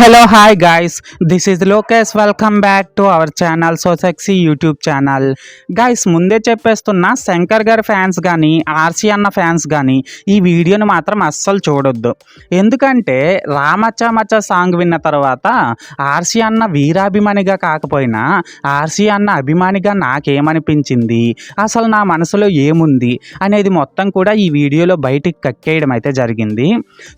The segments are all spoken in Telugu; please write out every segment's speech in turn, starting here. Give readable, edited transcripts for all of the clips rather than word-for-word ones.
Hello, hi guys. This is Lokesh. Welcome back to our channel So Sexy YouTube channel. Guys ముందే చెప్పేస్తున్నా, శంకర్ గారి ఫ్యాన్స్ కానీ ఆర్సీ అన్న ఫ్యాన్స్ కానీ ఈ వీడియోని మాత్రం అస్సలు చూడొద్దు. ఎందుకంటే రామచ్చ మచ్చ సాంగ్ విన్న తర్వాత ఆర్సీ అన్న వీరాభిమానిగా కాకపోయినా ఆర్సీ అన్న అభిమానిగా నాకేమనిపించింది, అసలు నా మనసులో ఏముంది అనేది మొత్తం కూడా ఈ వీడియోలో బయటికి కక్కేయడం అయితే జరిగింది.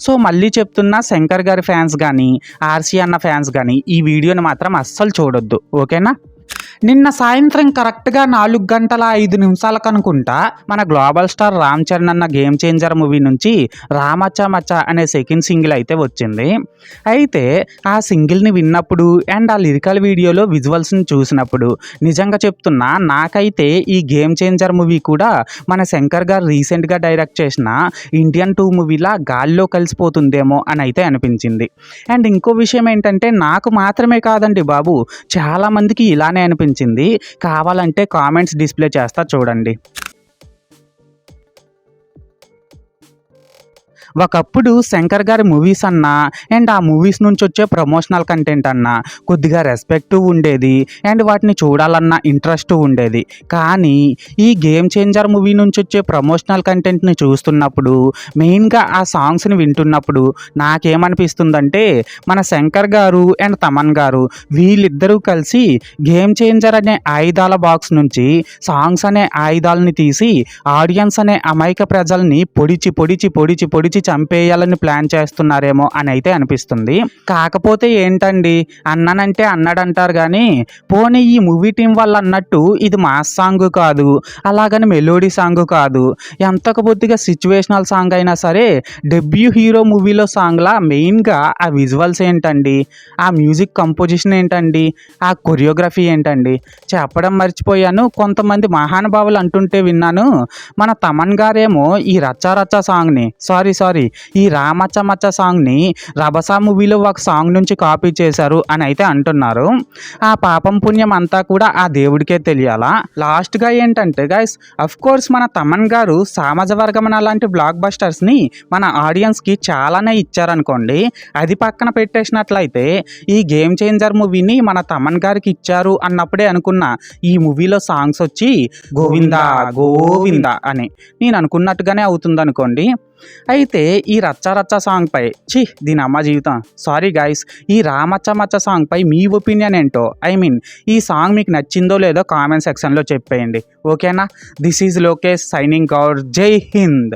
సో మళ్ళీ చెప్తున్నా, శంకర్ గారి ఫ్యాన్స్ కానీ ఆర్సీ అన్న ఫ్యాన్స్ కానీ ఈ వీడియోని మాత్రం అస్సలు చూడొద్దు, ఓకేనా? నిన్న సాయంత్రం కరెక్ట్గా 4:05 అనుకుంటా మన గ్లోబల్ స్టార్ రామ్ చరణ్ అన్న గేమ్ చేంజర్ మూవీ నుంచి రామచ్చా మచ్చా అనే సెకండ్ సింగిల్ అయితే వచ్చింది. అయితే ఆ సింగిల్ని విన్నప్పుడు అండ్ ఆ లిరికల్ వీడియోలో విజువల్స్ని చూసినప్పుడు నిజంగా చెప్తున్నా, నాకైతే ఈ గేమ్ చేంజర్ మూవీ కూడా మన శంకర్ గారు రీసెంట్గా డైరెక్ట్ చేసిన ఇండియన్ 2 మూవీలా గాల్లో కలిసిపోతుందేమో అని అయితే అనిపించింది. అండ్ ఇంకో విషయం ఏంటంటే, నాకు మాత్రమే కాదండి బాబు, చాలామందికి ఇలానే అనిపించింది. కావాలంటే కామెంట్స్ డిస్ప్లే చేస్తా చూడండి. ఒకప్పుడు శంకర్ గారి మూవీస్ అన్నా అండ్ ఆ మూవీస్ నుంచి వచ్చే ప్రమోషనల్ కంటెంట్ అన్నా కొద్దిగా రెస్పెక్ట్ ఉండేది అండ్ వాటిని చూడాలన్న ఇంట్రెస్ట్ ఉండేది. కానీ ఈ గేమ్ చేంజర్ మూవీ నుంచి వచ్చే ప్రమోషనల్ కంటెంట్ని చూస్తున్నప్పుడు, మెయిన్గా ఆ సాంగ్స్ని వింటున్నప్పుడు నాకేమనిపిస్తుందంటే, మన శంకర్ గారు అండ్ తమన్ గారు వీళ్ళిద్దరూ కలిసి గేమ్ చేంజర్ అనే ఆయుధాల బాక్స్ నుంచి సాంగ్స్ అనే ఆయుధాలని తీసి ఆడియన్స్ అనే అమాయక ప్రజల్ని పొడిచి పొడిచి పొడిచి పొడిచి చంపేయాలని ప్లాన్ చేస్తున్నారేమో అని అయితే అనిపిస్తుంది. కాకపోతే ఏంటండి, అన్నానంటే అన్నాడంటారు కానీ, పోనీ ఈ మూవీ టీం వాళ్ళు అన్నట్టు ఇది మాస్ సాంగ్ కాదు, అలాగని మెలోడీ సాంగ్ కాదు, ఎంతకు బొద్దిగా సిచ్యువేషనల్ సాంగ్ అయినా సరే డెబ్యూ హీరో మూవీలో సాంగ్లా మెయిన్గా ఆ విజువల్స్ ఏంటండి, ఆ మ్యూజిక్ కంపోజిషన్ ఏంటండి, ఆ కొరియోగ్రఫీ ఏంటండి చెప్పడం మర్చిపోయాను. కొంతమంది మహానుభావులు అంటుంటే విన్నాను, మన తమన్ గారేమో ఈ రచ్చా రచ్చా సాంగ్ని సారీ ఈ రామచ్చ మచ్చ సాంగ్ని రభసా మూవీలో ఒక సాంగ్ నుంచి కాపీ చేశారు అని అయితే అంటున్నారు. ఆ పాపం పుణ్యం అంతా కూడా ఆ దేవుడికే తెలియాలా. లాస్ట్గా ఏంటంటే గైస్, అఫ్ కోర్స్ మన తమన్ గారు సామాజ వర్గమన లాంటి బ్లాక్ బస్టర్స్ని మన ఆడియన్స్కి చాలానే ఇచ్చారనుకోండి. అది పక్కన పెట్టేసినట్లయితే ఈ గేమ్ చేంజర్ మూవీని మన తమన్ గారికి ఇచ్చారు అన్నప్పుడే అనుకున్నా, ఈ మూవీలో సాంగ్స్ వచ్చి గోవిందా గోవిందా అని నేను అనుకున్నట్టుగానే అవుతుంది అనుకోండి. అయితే ఈ రచ్చా రచ్చా సాంగ్ పై దీని అమ్మ జీవితం సారీ గైస్, ఈ రామచ్చ మచ్చ సాంగ్ పై మీ ఒపీనియన్ ఏంటో, ఐ మీన్ ఈ సాంగ్ మీకు నచ్చిందో లేదో కామెంట్ సెక్షన్లో చెప్పేయండి, ఓకేనా? This is Lokesh signing out. జై హింద్.